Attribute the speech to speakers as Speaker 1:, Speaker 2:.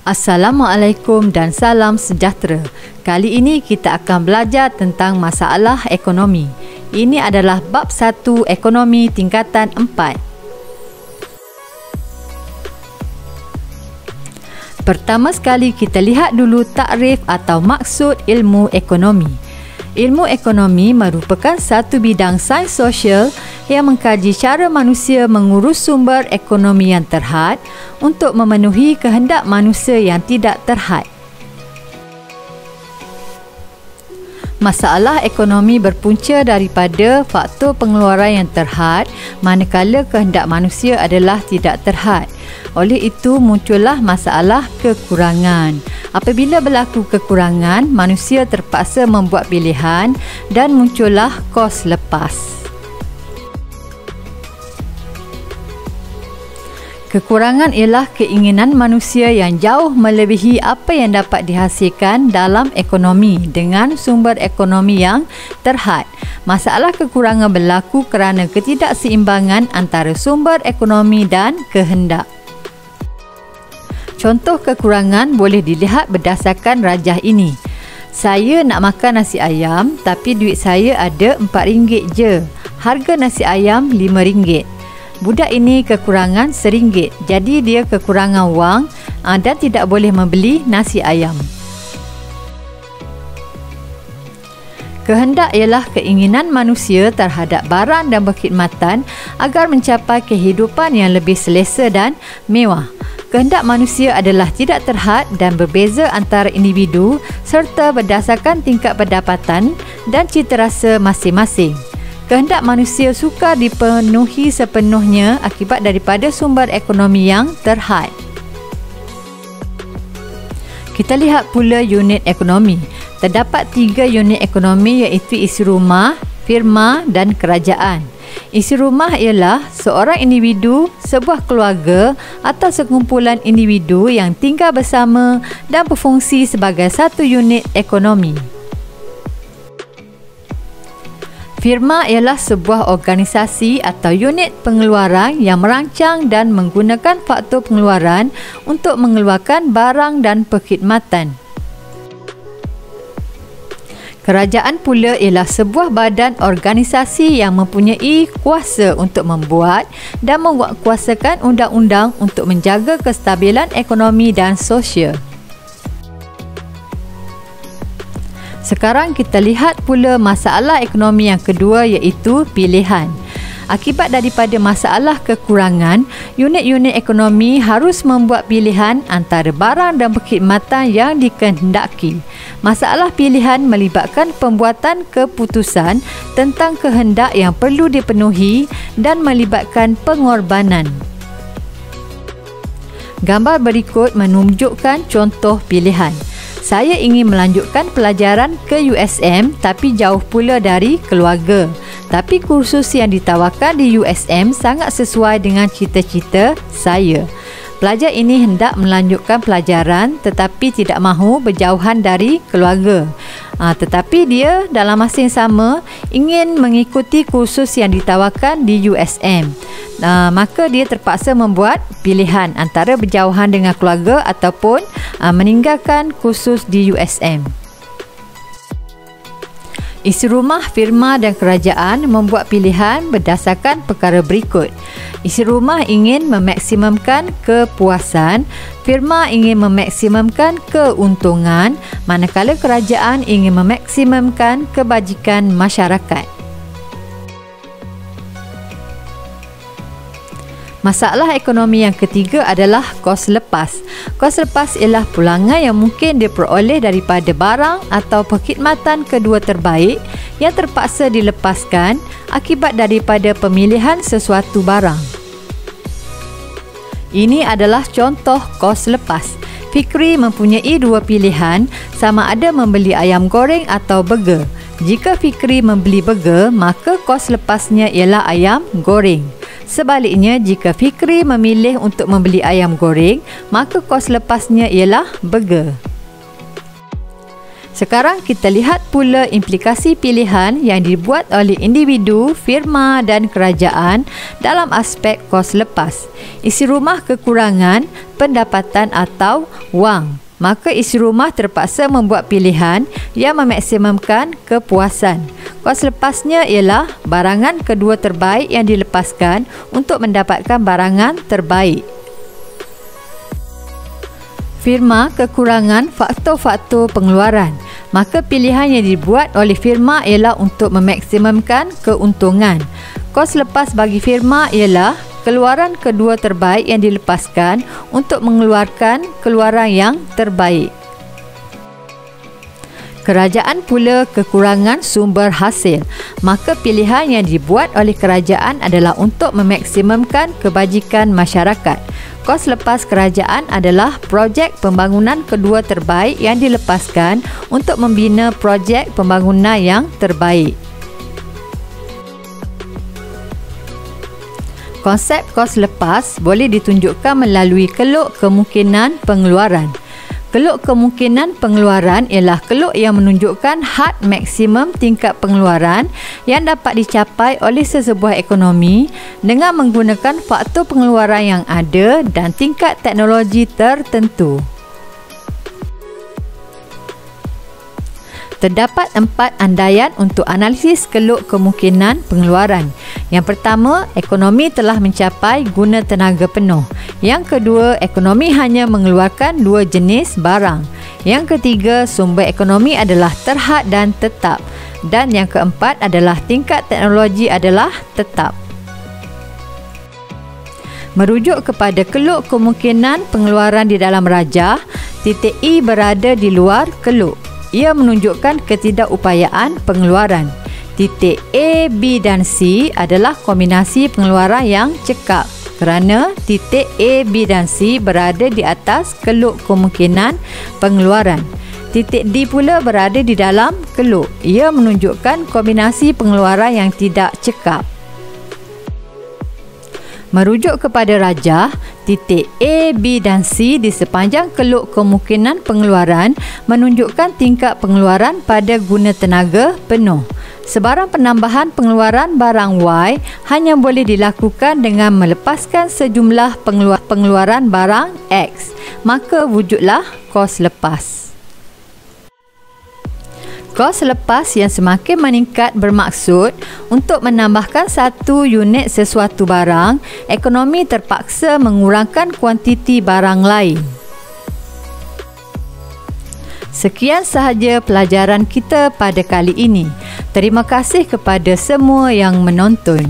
Speaker 1: Assalamualaikum dan salam sejahtera. Kali ini kita akan belajar tentang masalah ekonomi. Ini adalah bab 1 ekonomi tingkatan 4. Pertama sekali kita lihat dulu takrif atau maksud ilmu ekonomi. Ilmu ekonomi merupakan satu bidang sains sosial yang mengkaji cara manusia mengurus sumber ekonomi yang terhad untuk memenuhi kehendak manusia yang tidak terhad. Masalah ekonomi berpunca daripada faktor pengeluaran yang terhad, manakala kehendak manusia adalah tidak terhad. Oleh itu muncullah masalah kekurangan. Apabila berlaku kekurangan, manusia terpaksa membuat pilihan dan muncullah kos lepas. Kekurangan ialah keinginan manusia yang jauh melebihi apa yang dapat dihasilkan dalam ekonomi dengan sumber ekonomi yang terhad. Masalah kekurangan berlaku kerana ketidakseimbangan antara sumber ekonomi dan kehendak. Contoh kekurangan boleh dilihat berdasarkan rajah ini. Saya nak makan nasi ayam tapi duit saya ada RM4 je. Harga nasi ayam RM5. Budak ini kekurangan RM1, jadi dia kekurangan wang dan tidak boleh membeli nasi ayam. Kehendak ialah keinginan manusia terhadap barang dan perkhidmatan agar mencapai kehidupan yang lebih selesa dan mewah. Kehendak manusia adalah tidak terhad dan berbeza antara individu serta berdasarkan tingkat pendapatan dan citarasa masing-masing. Kehendak manusia sukar dipenuhi sepenuhnya akibat daripada sumber ekonomi yang terhad. Kita lihat pula unit ekonomi. Terdapat 3 unit ekonomi iaitu isi rumah, firma dan kerajaan. Isi rumah ialah seorang individu, sebuah keluarga atau sekumpulan individu yang tinggal bersama dan berfungsi sebagai satu unit ekonomi. Firma ialah sebuah organisasi atau unit pengeluaran yang merancang dan menggunakan faktor pengeluaran untuk mengeluarkan barang dan perkhidmatan. Kerajaan pula ialah sebuah badan organisasi yang mempunyai kuasa untuk membuat dan menguatkuasakan undang-undang untuk menjaga kestabilan ekonomi dan sosial. Sekarang kita lihat pula masalah ekonomi yang kedua iaitu pilihan. Akibat daripada masalah kekurangan, unit-unit ekonomi harus membuat pilihan antara barang dan perkhidmatan yang dikehendaki. Masalah pilihan melibatkan pembuatan keputusan tentang kehendak yang perlu dipenuhi dan melibatkan pengorbanan. Gambar berikut menunjukkan contoh pilihan. Saya ingin melanjutkan pelajaran ke USM tapi jauh pula dari keluarga. Tapi kursus yang ditawarkan di USM sangat sesuai dengan cita-cita saya. Pelajar ini hendak melanjutkan pelajaran tetapi tidak mahu berjauhan dari keluarga. Tetapi dia dalam masa yang sama ingin mengikuti kursus yang ditawarkan di USM. Maka dia terpaksa membuat pilihan antara berjauhan dengan keluarga ataupun meninggalkan kursus di USM. Isi rumah, firma dan kerajaan membuat pilihan berdasarkan perkara berikut. Isi rumah ingin memaksimumkan kepuasan, firma ingin memaksimumkan keuntungan, manakala kerajaan ingin memaksimumkan kebajikan masyarakat. Masalah ekonomi yang ketiga adalah kos lepas. Kos lepas ialah pulangan yang mungkin diperoleh daripada barang atau perkhidmatan kedua terbaik yang terpaksa dilepaskan akibat daripada pemilihan sesuatu barang. Ini adalah contoh kos lepas. Fikri mempunyai 2 pilihan, sama ada membeli ayam goreng atau burger. Jika Fikri membeli burger, maka kos lepasnya ialah ayam goreng. Sebaliknya, jika Fikri memilih untuk membeli ayam goreng, maka kos lepasnya ialah burger. Sekarang kita lihat pula implikasi pilihan yang dibuat oleh individu, firma dan kerajaan dalam aspek kos lepas. Isi rumah kekurangan pendapatan atau wang. Maka isi rumah terpaksa membuat pilihan yang memaksimumkan kepuasan. Kos lepasnya ialah barangan kedua terbaik yang dilepaskan untuk mendapatkan barangan terbaik. Firma kekurangan faktor-faktor pengeluaran. Maka pilihan yang dibuat oleh firma ialah untuk memaksimumkan keuntungan. Kos lepas bagi firma ialah keluaran kedua terbaik yang dilepaskan untuk mengeluarkan keluaran yang terbaik. Kerajaan pula kekurangan sumber hasil. Maka pilihan yang dibuat oleh kerajaan adalah untuk memaksimumkan kebajikan masyarakat. Kos lepas kerajaan adalah projek pembangunan kedua terbaik yang dilepaskan untuk membina projek pembangunan yang terbaik. Konsep kos lepas boleh ditunjukkan melalui keluk kemungkinan pengeluaran. Keluk kemungkinan pengeluaran ialah keluk yang menunjukkan had maksimum tingkat pengeluaran yang dapat dicapai oleh sesebuah ekonomi dengan menggunakan faktor pengeluaran yang ada dan tingkat teknologi tertentu. Terdapat 4 andaian untuk analisis keluk kemungkinan pengeluaran. Yang pertama, ekonomi telah mencapai guna tenaga penuh. Yang kedua, ekonomi hanya mengeluarkan 2 jenis barang. Yang ketiga, sumber ekonomi adalah terhad dan tetap. Dan yang keempat adalah tingkat teknologi adalah tetap. Merujuk kepada keluk kemungkinan pengeluaran di dalam rajah, titik E berada di luar keluk. Ia menunjukkan ketidakupayaan pengeluaran. Titik A, B dan C adalah kombinasi pengeluaran yang cekap kerana titik A, B dan C berada di atas keluk kemungkinan pengeluaran. Titik D pula berada di dalam keluk. Ia menunjukkan kombinasi pengeluaran yang tidak cekap. Merujuk kepada rajah, titik A, B dan C di sepanjang keluk kemungkinan pengeluaran menunjukkan tingkat pengeluaran pada guna tenaga penuh. Sebarang penambahan pengeluaran barang Y hanya boleh dilakukan dengan melepaskan sejumlah pengeluaran barang X. Maka wujudlah kos lepas. Kos lepas yang semakin meningkat bermaksud untuk menambahkan 1 unit sesuatu barang, ekonomi terpaksa mengurangkan kuantiti barang lain. Sekian sahaja pelajaran kita pada kali ini. Terima kasih kepada semua yang menonton.